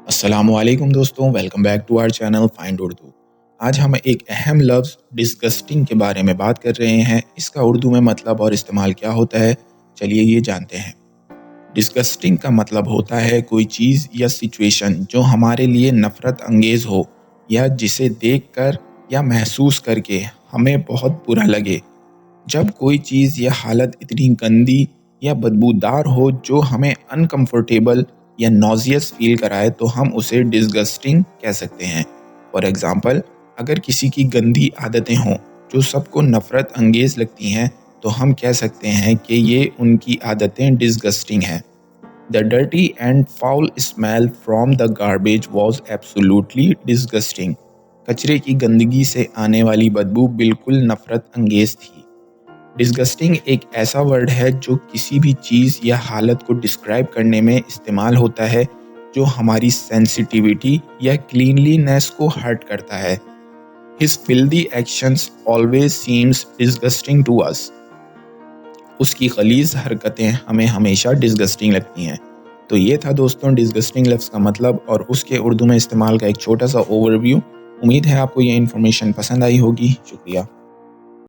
السلام علیکم دوستوں، welcome back to our channel find Urdu. آج ہم ایک اہم لفظ ڈسگسٹنگ کے بارے میں بات کر رہے ہیں۔ اس کا اردو میں مطلب اور استعمال کیا ہوتا ہے، چلیے یہ جانتے ہیں۔ ڈسگسٹنگ کا مطلب ہوتا ہے کوئی چیز یا سچویشن جو ہمارے لیے نفرت انگیز ہو یا جسے دیکھ کر یا محسوس کر کے ہمیں بہت برا لگے۔ جب کوئی چیز یا حالت اتنی گندی یا بدبودار ہو جو ہمیں انکمفرٹیبل یا نوزیس فیل کرائے تو ہم اسے ڈسگسٹنگ کہہ سکتے ہیں۔ فار ایگزامپل، اگر کسی کی گندی عادتیں ہوں جو سب کو نفرت انگیز لگتی ہیں تو ہم کہہ سکتے ہیں کہ یہ ان کی عادتیں ڈسگسٹنگ ہیں۔ The dirty and foul smell from the garbage was absolutely disgusting۔ کچرے کی گندگی سے آنے والی بدبو بالکل نفرت انگیز تھی۔ ڈسگسٹنگ ایک ایسا ورڈ ہے جو کسی بھی چیز یا حالت کو ڈسکرائب کرنے میں استعمال ہوتا ہے جو ہماری سینسٹیویٹی یا کلینلینس کو ہرٹ کرتا ہے۔ His filthy actions always seems disgusting to us۔ اس کی غلیظ حرکتیں ہمیں ہمیشہ ڈسگسٹنگ لگتی ہیں۔ تو یہ تھا دوستوں ڈسگسٹنگ لفظ کا مطلب اور اس کے اردو میں استعمال کا ایک چھوٹا سا اوور ویو۔ امید ہے آپ کو یہ انفارمیشن پسند آئی ہوگی۔ شکریہ۔